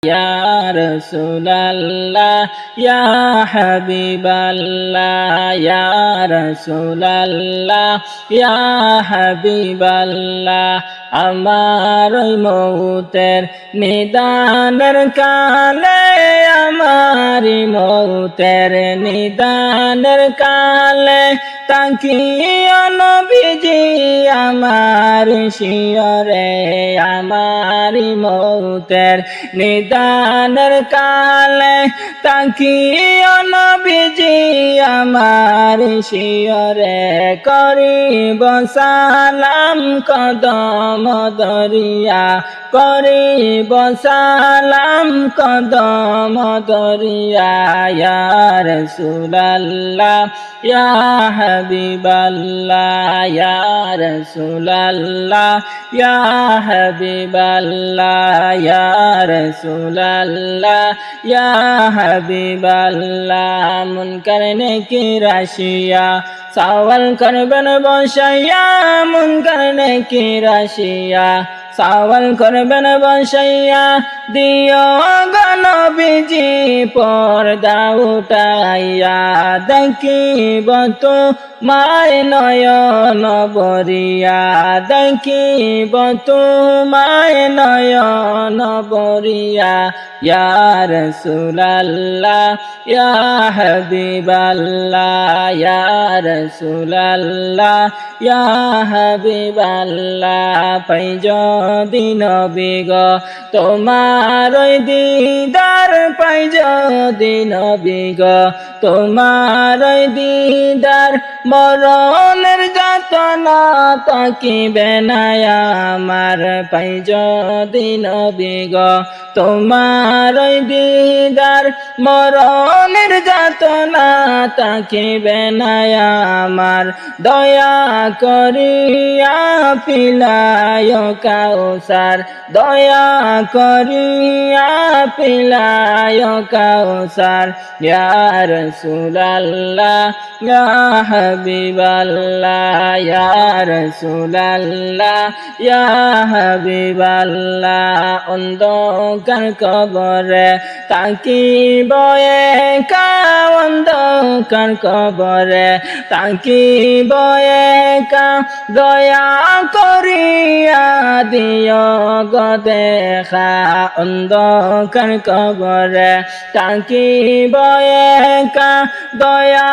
Ya Rasulallah, Ya Habiballah, Ya Rasulallah, Ya Habiballah, আমার ওই মৌতের নিদানের কালে, আমারি মৌতের নিদানের কালে, তাকিয়া নবীজি আমার শিয়রে, আমারি মৌতের নিদানের কালে, তাকিয়া নবীজি আমার শিয়রে, করিব সালাম কদম দরিয়া, করিব সালাম কদম দরিয়া। ইয়া রাসূলুল্লাহ, ইয়া হাবিবাল্লাহ, ইয়া রাসূলুল্লাহ, ইয়া হাবিবাল্লাহ, ইয়া রাসূলুল্লাহ, ইয়া হাবিবাল্লাহ। মুনকার নেকির আসিয়া সওয়াল করবেন বসাইয়া, মুনকার নেকির আসিয়া সওয়াল করবেন বসাইয়া, দিও গো নবীজি পর্দা উঠাইয়া, দেখিব তোমায় নয়ন বরিয়া, দেখিব তোমায় নয়ন বরিয়া। ইয়া রাসূলুল্লাহ, ইয়া হাবিবাল্লাহ, ইয়া রাসূলুল্লাহ, ইয়া হাবিবাল্লাহ। পাই যদি নবী গো তোমার ওই দিদার, পাই যদি নবী গো তোমার ওই দিদার, মরণের যাতনা তাকিবে না আমার। পাই যদি নবী গো তোমার ওই দিদার, মরণের যাতনা তাকিবে না আমার। দয়া করিয়া পিলায় কাউসার, দয়া করিয়া পিলায় কাউসার। ইয়া রাসূলুল্লাহ, ইয়া হাবিবাল্লাহ, ইয়া রাসূলুল্লাহ, ইয়া হাবিবাল্লাহ। অন্ধকার কবরে তাকিব একা, অন্ধকার কবরে তাকিব একা, দয়া করিয়া দিও গো দেখা। অন্ধকার কবরে তাকিব একা, দয়া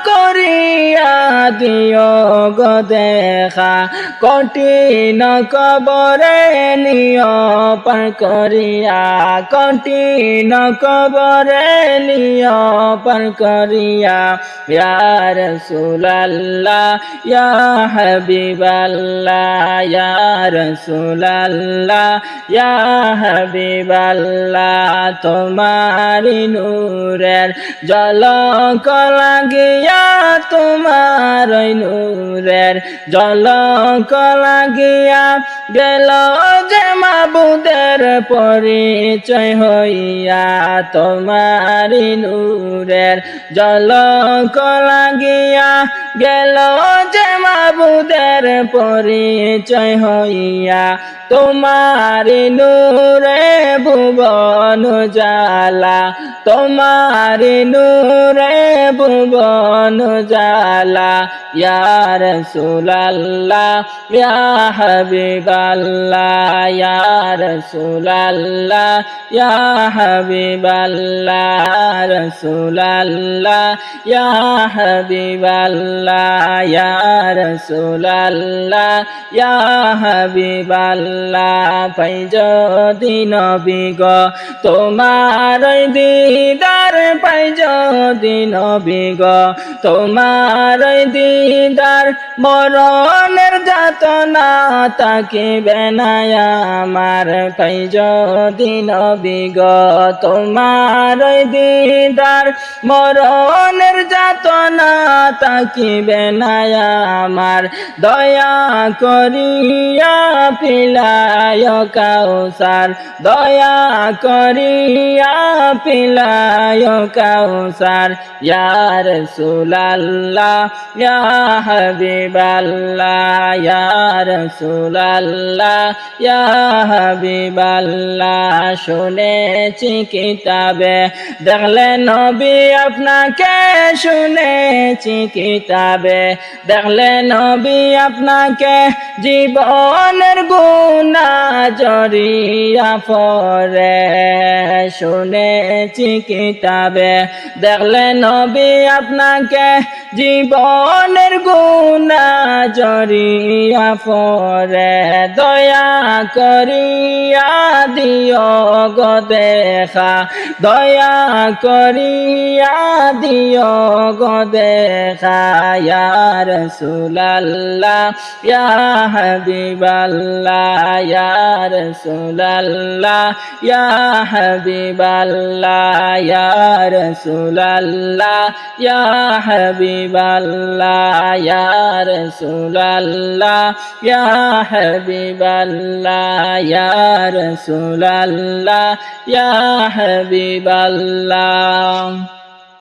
করিয়া দিও গো দেখা। কঠিন কবরে নিও পার করিয়া, কঠিন কবরে নিও পার করিয়া। ইয়া রাসূলুল্লাহ, ইয়া হাবিবাল্লাহ, ইয়া রাসূলুল্লাহ, ইয়া হাবিবাল্লাহ। তোমারি নূরের ঝলক লাগিয়া, তোমার ওই নূরের ঝলক লাগিয়া, গেল যে মাবুদের পরিচয় হইয়া। তোমারি নূরের ঝলক লাগিয়া, গেল যে মাবুদের পরিচয় হইয়া। তোমারি নূরে ভুবন জালা, তোমারি নূরে ভুবন জালা। ইয়া রাসূলুল্লাহ, ইয়া হাবিবাল্লাহ, ইয়া রাসূলুল্লাহ, ইয়া হাবিবাল্লাহ, রাসূলুল্লাহ, ইয়া হাবিবাল্লাহ, ইয়া রাসূলুল্লাহ, ইয়া হাবিবাল্লাহ। পাই যদি নবী গো তোমার ওই দিদার, পাই যদি নবী গো তোমার ওই দিদার, মরণের যাতনা তাকিবে না আমার। পাই যদি নবী গো তোমার ওই দিদার, মরণের যাতনা তাকিবে না আমার। আমার দয়া করিয়া পিলায় কাউসার দয়া করিয়া পিলায় কাউসার ইয়া রাসূলুল্লাহ ইয়া হাবিবাল্লাহ ইয়া রাসূলুল্লাহ ইয়া হাবিবাল্লাহ শুনেছি কিতাবে দেখলে নবী আপনাকে শুনেছি কিতাবে দেখলে নবী আপনাকে জীবনের গুনাহ জড়িয়া পড়ে শুনেছি কিতাবে দেখলে নবী আপনাকে জীবনের গুনাহ জড়িয়া পড়ে দয়া করিয়া দিও গো দেখা দয়া করিয়া দিও গো দেখা ইয়া রাসূলুল্লাহ ইয়া হাবিবাল্লাহ ইয়া রাসূলুল্লাহ ইয়া হাবিবাল্লাহ ইয়া রাসূলুল্লাহ ইয়া হাবিবাল্লাহ ইয়া রাসূলুল্লাহ ইয়া হাবিবাল্লাহ ইয়া রাসূলুল্লাহ ইয়া হাবিবাল্লাহ